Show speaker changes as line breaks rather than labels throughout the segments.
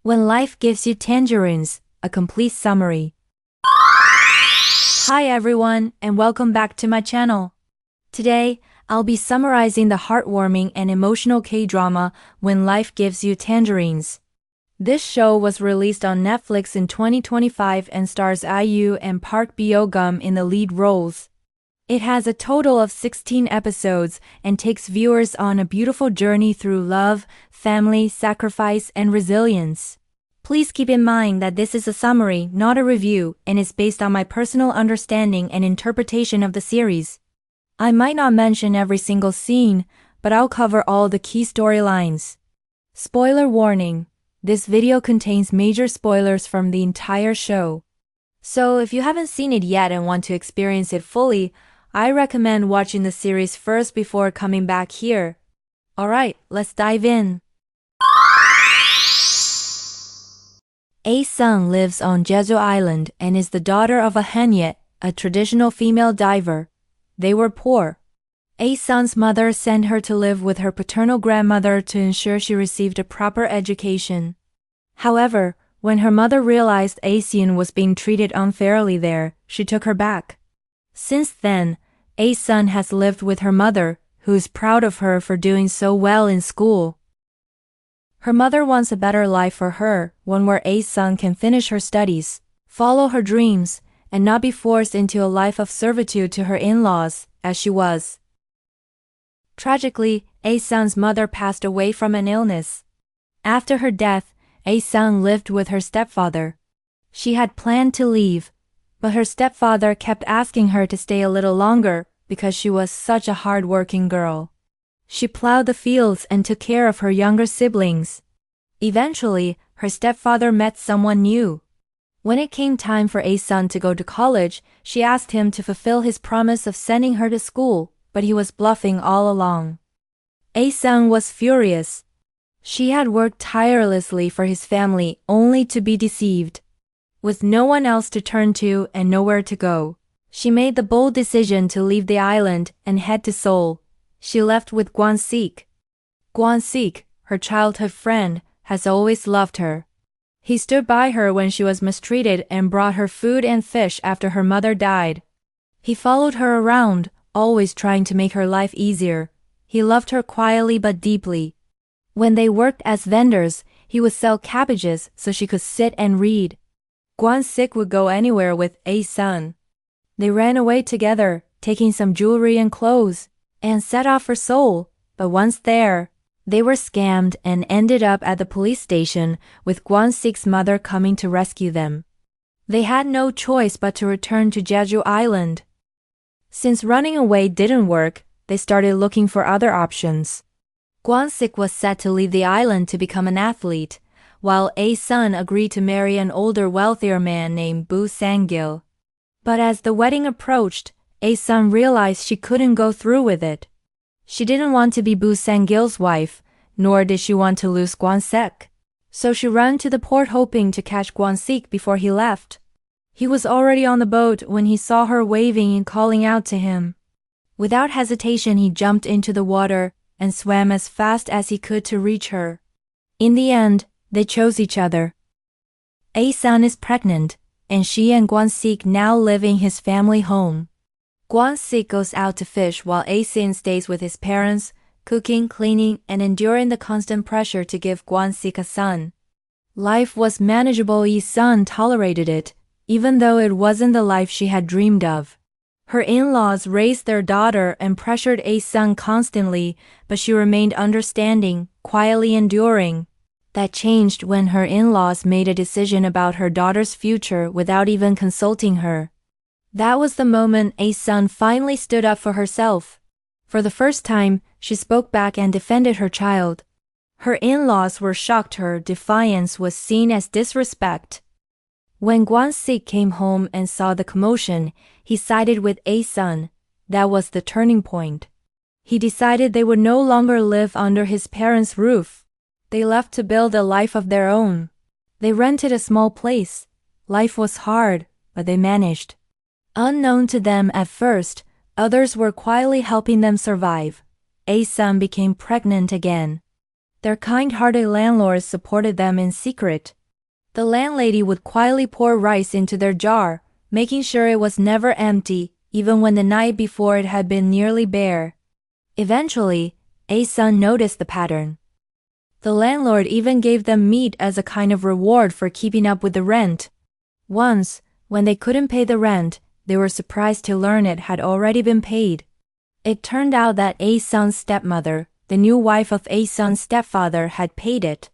When Life Gives You Tangerines, a complete summary. Hi everyone, and welcome back to my channel. Today, I'll be summarizing the heartwarming and emotional K-drama When Life Gives You Tangerines. This show was released on Netflix in 2025 and stars IU and Park Bo-gum in the lead roles. It has a total of 16 episodes and takes viewers on a beautiful journey through love, family, sacrifice, and resilience. Please keep in mind that this is a summary, not a review, and is based on my personal understanding and interpretation of the series. I might not mention every single scene, but I'll cover all the key storylines. Spoiler warning: this video contains major spoilers from the entire show. So if you haven't seen it yet and want to experience it fully, I recommend watching the series first before coming back here. Alright, let's dive in. A-sung lives on Jeju Island and is the daughter of a haenyeo, a traditional female diver. They were poor. A-sung's mother sent her to live with her paternal grandmother to ensure she received a proper education. However, when her mother realized A-seun was being treated unfairly there, she took her back. Since then, A-sun has lived with her mother, who is proud of her for doing so well in school. Her mother wants a better life for her, one where A-sun can finish her studies, follow her dreams, and not be forced into a life of servitude to her in-laws, as she was. Tragically, A-sun's mother passed away from an illness. After her death, A-sun lived with her stepfather. She had planned to leave, but her stepfather kept asking her to stay a little longer because she was such a hard-working girl. She plowed the fields and took care of her younger siblings. Eventually, her stepfather met someone new. When it came time for A-sun to go to college, she asked him to fulfill his promise of sending her to school, but he was bluffing all along. A-sun was furious. She had worked tirelessly for his family only to be deceived. With no one else to turn to and nowhere to go, she made the bold decision to leave the island and head to Seoul. She left with Kwon-sik. Kwon-sik, her childhood friend, has always loved her. He stood by her when she was mistreated and brought her food and fish after her mother died. He followed her around, always trying to make her life easier. He loved her quietly but deeply. When they worked as vendors, he would sell cabbages so she could sit and read. Kwon-sik would go anywhere with A-sun. They ran away together, taking some jewelry and clothes, and set off for Seoul, but once there, they were scammed and ended up at the police station with Kwon-sik's mother coming to rescue them. They had no choice but to return to Jeju Island. Since running away didn't work, they started looking for other options. Kwon-sik was set to leave the island to become an athlete, while A-sun agreed to marry an older, wealthier man named Boo Sang-gil. But as the wedding approached, A-sun realized she couldn't go through with it. She didn't want to be Boo Sang-gil's wife, nor did she want to lose Kwon-sik. So she ran to the port hoping to catch Kwon-sik before he left. He was already on the boat when he saw her waving and calling out to him. Without hesitation, he jumped into the water and swam as fast as he could to reach her. In the end, they chose each other. A-sun is pregnant, and she and Kwon-sik now live in his family home. Kwon-sik goes out to fish while A-sun stays with his parents, cooking, cleaning, and enduring the constant pressure to give Kwon-sik a son. Life was manageable. A-sun tolerated it, even though it wasn't the life she had dreamed of. Her in-laws raised their daughter and pressured A-sun constantly, but she remained understanding, quietly enduring. That changed when her in-laws made a decision about her daughter's future without even consulting her. That was the moment A-sun finally stood up for herself. For the first time, she spoke back and defended her child. Her in-laws were shocked. Her defiance was seen as disrespect. When Kwon-sik came home and saw the commotion, he sided with A-sun. That was the turning point. He decided they would no longer live under his parents' roof. They left to build a life of their own. They rented a small place. Life was hard, but they managed. Unknown to them at first, others were quietly helping them survive. A-sun became pregnant again. Their kind-hearted landlords supported them in secret. The landlady would quietly pour rice into their jar, making sure it was never empty, even when the night before it had been nearly bare. Eventually, A's son noticed the pattern. The landlord even gave them meat as a kind of reward for keeping up with the rent. Once, when they couldn't pay the rent, they were surprised to learn it had already been paid. It turned out that A's son's stepmother, the new wife of A's son's stepfather, had paid it.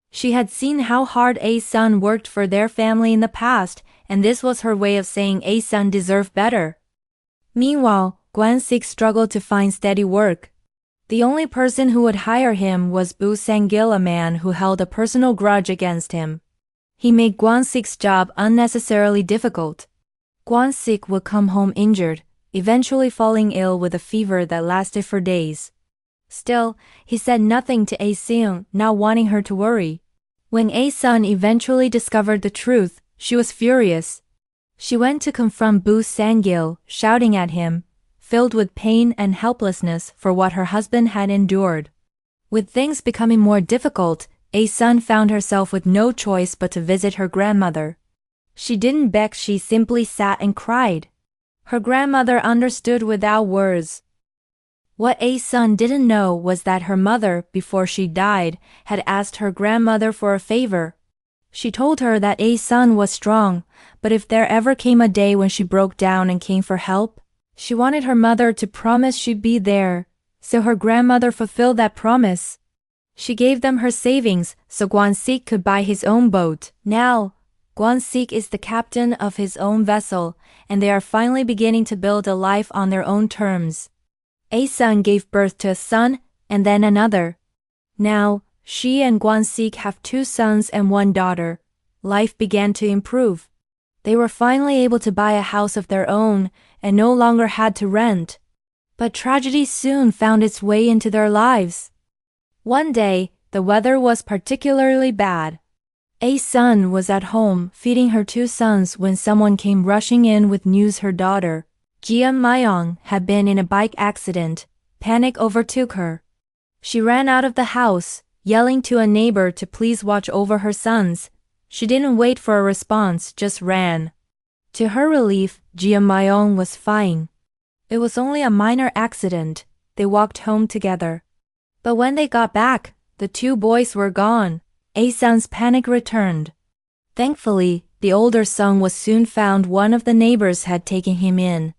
She had seen how hard A's son worked for their family in the past, and this was her way of saying A's son deserved better. Meanwhile, Guan-sik struggled to find steady work. The only person who would hire him was Bu Sang-gil, a man who held a personal grudge against him. He made Guan-sik's job unnecessarily difficult. Guan-sik would come home injured, eventually falling ill with a fever that lasted for days. Still, he said nothing to A's son, not wanting her to worry. When A's son eventually discovered the truth, she was furious. She went to confront Bu Sang-gil, shouting at him, filled with pain and helplessness for what her husband had endured. With things becoming more difficult, A's son found herself with no choice but to visit her grandmother. She didn't beg, she simply sat and cried. Her grandmother understood without words. What A's son didn't know was that her mother, before she died, had asked her grandmother for a favor. She told her that A's son was strong, but if there ever came a day when she broke down and came for help, she wanted her mother to promise she'd be there, so her grandmother fulfilled that promise. She gave them her savings so Guan-sik could buy his own boat. Now, Guan-sik is the captain of his own vessel, and they are finally beginning to build a life on their own terms. A's son gave birth to a son, and then another. Now, she and Guan-sik have 2 sons and 1 daughter. Life began to improve. They were finally able to buy a house of their own, and no longer had to rent. But tragedy soon found its way into their lives. One day, the weather was particularly bad. A's son was at home feeding her 2 sons when someone came rushing in with news her daughter, Jia Myong, had been in a bike accident. Panic overtook her. She ran out of the house, yelling to a neighbor to please watch over her sons. She didn't wait for a response, just ran. To her relief, Jia Myong was fine. It was only a minor accident. They walked home together. But when they got back, the 2 boys were gone. A's son's panic returned. Thankfully, the older son was soon found. One of the neighbors had taken him in.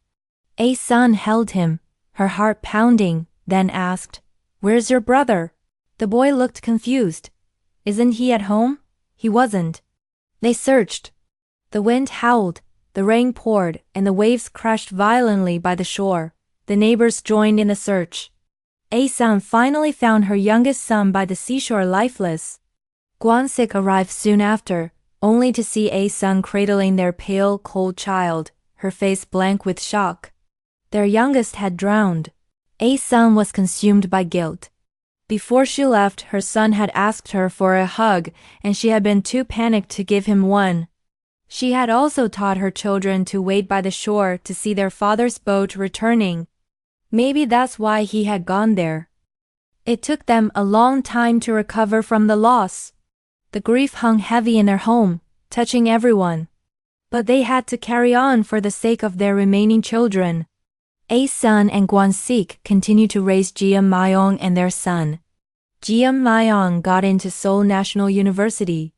A's son held him, her heart pounding, then asked, "Where's your brother?" The boy looked confused. "Isn't he at home?" He wasn't. They searched. The wind howled, the rain poured, and the waves crashed violently by the shore. The neighbors joined in the search. A's son finally found her youngest son by the seashore lifeless. Guan-sik arrived soon after, only to see A's son cradling their pale, cold child, her face blank with shock. Their youngest had drowned. A's son was consumed by guilt. Before she left, her son had asked her for a hug, and she had been too panicked to give him one. She had also taught her children to wait by the shore to see their father's boat returning. Maybe that's why he had gone there. It took them a long time to recover from the loss. The grief hung heavy in their home, touching everyone. But they had to carry on for the sake of their remaining children. A's son and Guan-sik continued to raise Jia Myong and their son. Jia Myong got into Seoul National University.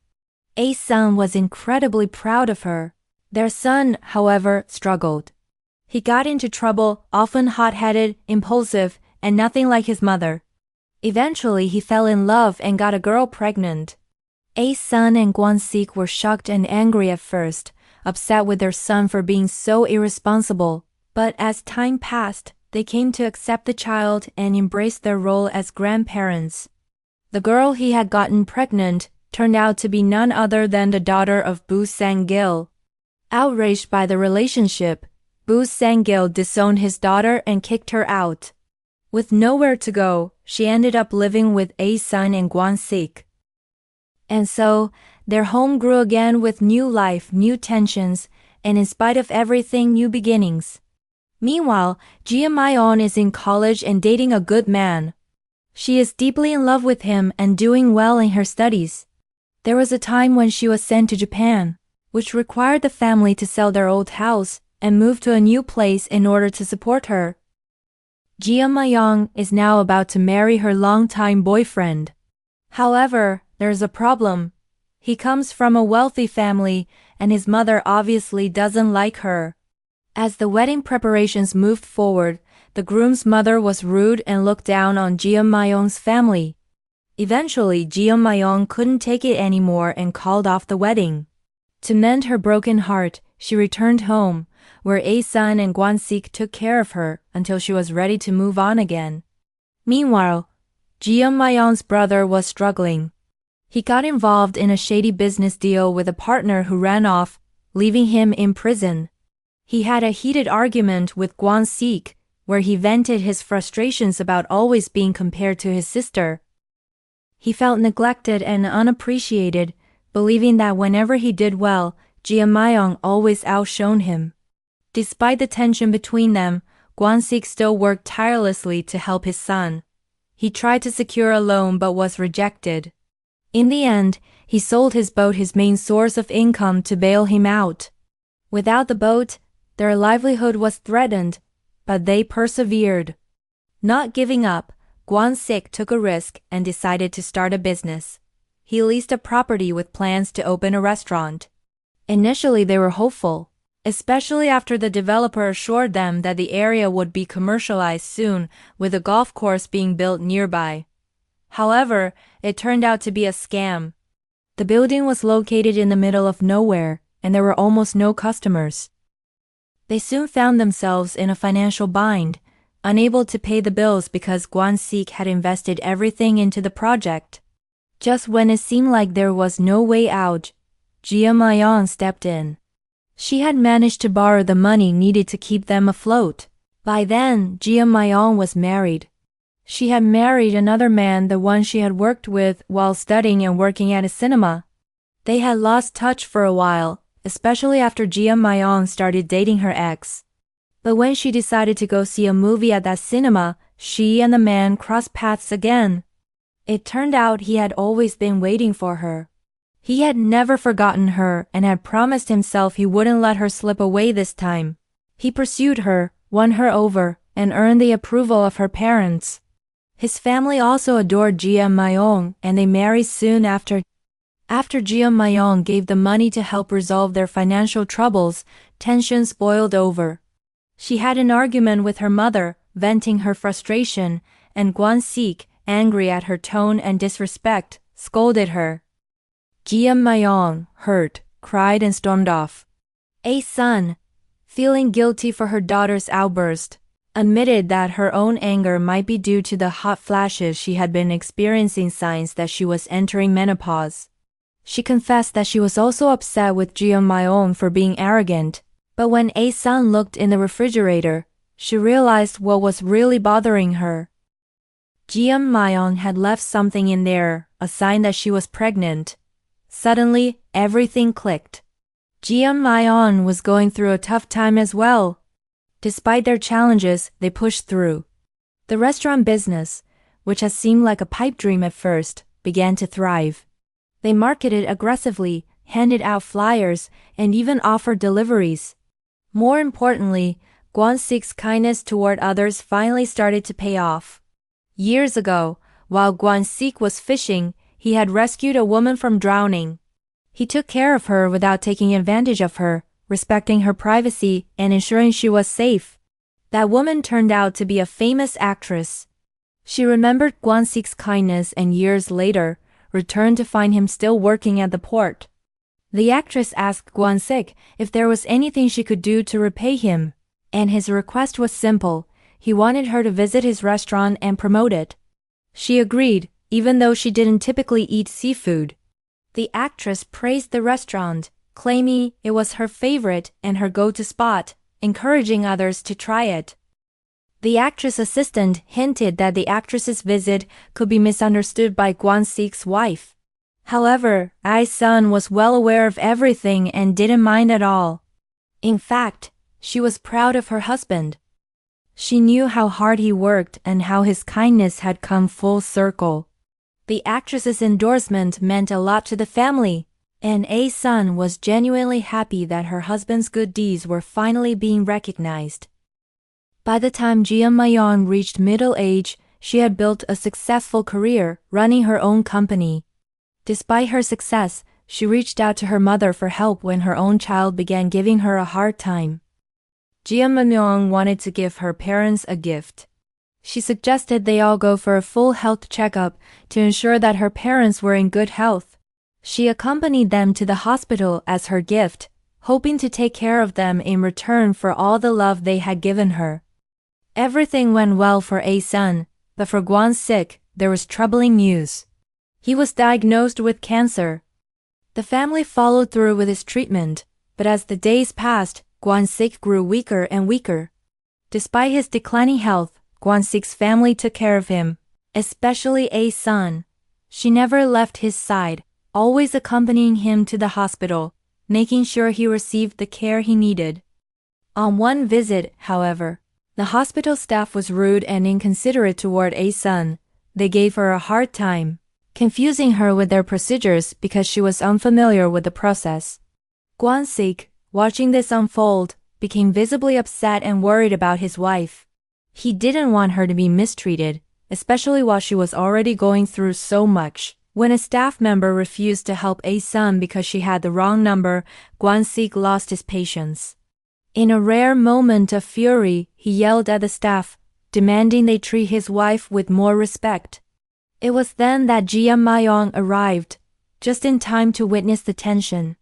A's son was incredibly proud of her. Their son, however, struggled. He got into trouble, often hot-headed, impulsive, and nothing like his mother. Eventually, he fell in love and got a girl pregnant. A's son and Guan-sik were shocked and angry at first, upset with their son for being so irresponsible. But as time passed, they came to accept the child and embrace their role as grandparents. The girl he had gotten pregnant turned out to be none other than the daughter of Bu Sang-gil. Outraged by the relationship, Bu Sang-gil disowned his daughter and kicked her out. With nowhere to go, she ended up living with A's son and Guan-sik. And so, their home grew again with new life, new tensions, and in spite of everything, new beginnings. Meanwhile, Jia Myong is in college and dating a good man. She is deeply in love with him and doing well in her studies. There was a time when she was sent to Japan, which required the family to sell their old house and move to a new place in order to support her. Ji Ma-young is now about to marry her longtime boyfriend. However, there's a problem. He comes from a wealthy family, and his mother obviously doesn't like her. As the wedding preparations moved forward, the groom's mother was rude and looked down on Ji Ma-young's family. Eventually, Ji Ma-young couldn't take it anymore and called off the wedding. To mend her broken heart, she returned home, where A-sun and Kwon-sik took care of her until she was ready to move on again. Meanwhile, Ji Ma-young's brother was struggling. He got involved in a shady business deal with a partner who ran off, leaving him in prison. He had a heated argument with Kwon-sik, where he vented his frustrations about always being compared to his sister. He felt neglected and unappreciated, believing that whenever he did well, Ji Ma-young always outshone him. Despite the tension between them, Kwon-sik still worked tirelessly to help his son. He tried to secure a loan but was rejected. In the end, he sold his boat, his main source of income, to bail him out. Without the boat, their livelihood was threatened, but they persevered. Not giving up, Kwon-sik took a risk and decided to start a business. He leased a property with plans to open a restaurant. Initially, they were hopeful, especially after the developer assured them that the area would be commercialized soon, with a golf course being built nearby. However, it turned out to be a scam. The building was located in the middle of nowhere, and there were almost no customers. They soon found themselves in a financial bind, unable to pay the bills because Kwon-sik had invested everything into the project. Just when it seemed like there was no way out, Ji Ma-young stepped in. She had managed to borrow the money needed to keep them afloat. By then, Ji Ma-young was married. She had married another man, the one she had worked with while studying and working at a cinema. They had lost touch for a while, especially after Ji Ma-young started dating her ex. But when she decided to go see a movie at that cinema, she and the man crossed paths again. It turned out he had always been waiting for her. He had never forgotten her and had promised himself he wouldn't let her slip away this time. He pursued her, won her over, and earned the approval of her parents. His family also adored Ji Ma-young, and they married soon after. After Ji Ma-young gave the money to help resolve their financial troubles, tensions boiled over. She had an argument with her mother, venting her frustration, and Kwon-sik, angry at her tone and disrespect, scolded her. Ji Ma-young, hurt, cried and stormed off. A-sun, feeling guilty for her daughter's outburst, admitted that her own anger might be due to the hot flashes she had been experiencing, signs that she was entering menopause. She confessed that she was also upset with Ji Ma-young for being arrogant, but when A-sun looked in the refrigerator, she realized what was really bothering her. Ji Ma-young had left something in there, a sign that she was pregnant. Suddenly, everything clicked. Ji Ma-young was going through a tough time as well. Despite their challenges, they pushed through. The restaurant business, which had seemed like a pipe dream at first, began to thrive. They marketed aggressively, handed out flyers, and even offered deliveries. More importantly, Kwon-sik's kindness toward others finally started to pay off. Years ago, while Kwon-sik was fishing, he had rescued a woman from drowning. He took care of her without taking advantage of her, respecting her privacy and ensuring she was safe. That woman turned out to be a famous actress. She remembered Kwon-sik's kindness and years later, returned to find him still working at the port. The actress asked Kwon-sik if there was anything she could do to repay him, and his request was simple. He wanted her to visit his restaurant and promote it. She agreed, even though she didn't typically eat seafood. The actress praised the restaurant, claiming it was her favorite and her go-to spot, encouraging others to try it. The actress assistant hinted that the actress's visit could be misunderstood by Kwon-sik's wife. However, A-sun was well aware of everything and didn't mind at all. In fact, she was proud of her husband. She knew how hard he worked and how his kindness had come full circle. The actress's endorsement meant a lot to the family, and A-sun was genuinely happy that her husband's good deeds were finally being recognized. By the time Ji Ma-yeon reached middle age, she had built a successful career, running her own company. Despite her success, she reached out to her mother for help when her own child began giving her a hard time. Ji Ma-yeon wanted to give her parents a gift. She suggested they all go for a full health checkup to ensure that her parents were in good health. She accompanied them to the hospital as her gift, hoping to take care of them in return for all the love they had given her. Everything went well for A-sun, but for Kwon-sik, there was troubling news. He was diagnosed with cancer. The family followed through with his treatment, but as the days passed, Kwon-sik grew weaker and weaker. Despite his declining health, Kwon-sik's family took care of him, especially A-sun. She never left his side, always accompanying him to the hospital, making sure he received the care he needed. On one visit, however, the hospital staff was rude and inconsiderate toward A-sun. They gave her a hard time, confusing her with their procedures because she was unfamiliar with the process. Kwon-sik, watching this unfold, became visibly upset and worried about his wife. He didn't want her to be mistreated, especially while she was already going through so much. When a staff member refused to help A-sun because she had the wrong number, Kwon-sik lost his patience. In a rare moment of fury, he yelled at the staff, demanding they treat his wife with more respect. It was then that Ji Ma-yeon arrived, just in time to witness the tension.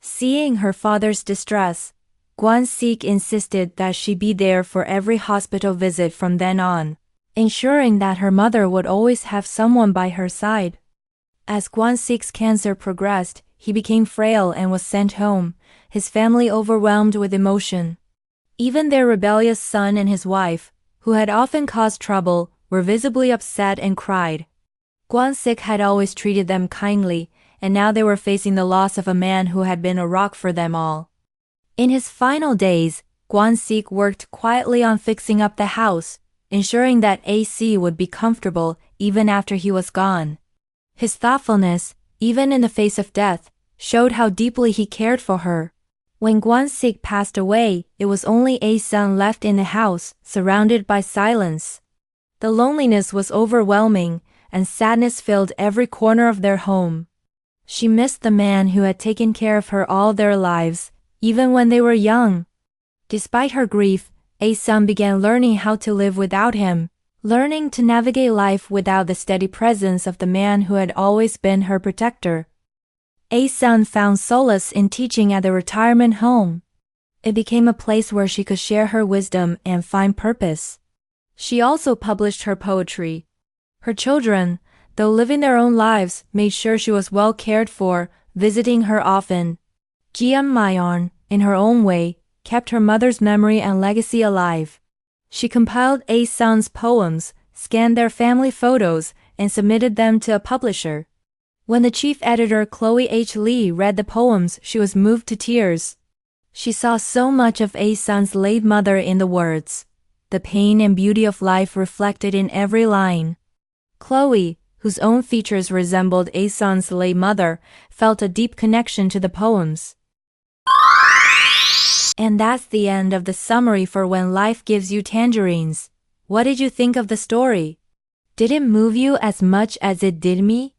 Seeing her father's distress, Kwon-sik insisted that she be there for every hospital visit from then on, ensuring that her mother would always have someone by her side. As Kwon-sik's cancer progressed, he became frail and was sent home, his family overwhelmed with emotion. Even their rebellious son and his wife, who had often caused trouble, were visibly upset and cried. Kwon-sik had always treated them kindly, and now they were facing the loss of a man who had been a rock for them all. In his final days, Kwon-sik worked quietly on fixing up the house, ensuring that AC would be comfortable even after he was gone. His thoughtfulness, even in the face of death, showed how deeply he cared for her. When Kwon-sik passed away, it was only A-sun left in the house, surrounded by silence. The loneliness was overwhelming, and sadness filled every corner of their home. She missed the man who had taken care of her all their lives, even when they were young. Despite her grief, A-sun began learning how to live without him, learning to navigate life without the steady presence of the man who had always been her protector. A-sun found solace in teaching at the retirement home. It became a place where she could share her wisdom and find purpose. She also published her poetry. Her children, though living their own lives, made sure she was well cared for, visiting her often. Ji Ma-yeon, in her own way, kept her mother's memory and legacy alive. She compiled A-sun's poems, scanned their family photos, and submitted them to a publisher. When the chief editor Chloe H. Lee read the poems, she was moved to tears. She saw so much of A-sun's late mother in the words, the pain and beauty of life reflected in every line. Chloe, whose own features resembled A-sun's late mother, felt a deep connection to the poems. And that's the end of the summary for When Life Gives You Tangerines. What did you think of the story? Did it move you as much as it did me?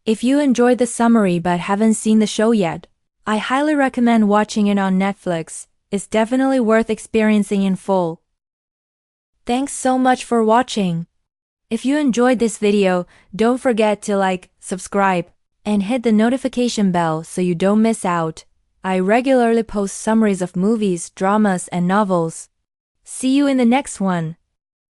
If you enjoyed the summary but haven't seen the show yet, I highly recommend watching it on Netflix. It's definitely worth experiencing in full. Thanks so much for watching. If you enjoyed this video, don't forget to like, subscribe, and hit the notification bell so you don't miss out. I regularly post summaries of movies, dramas, and novels. See you in the next one.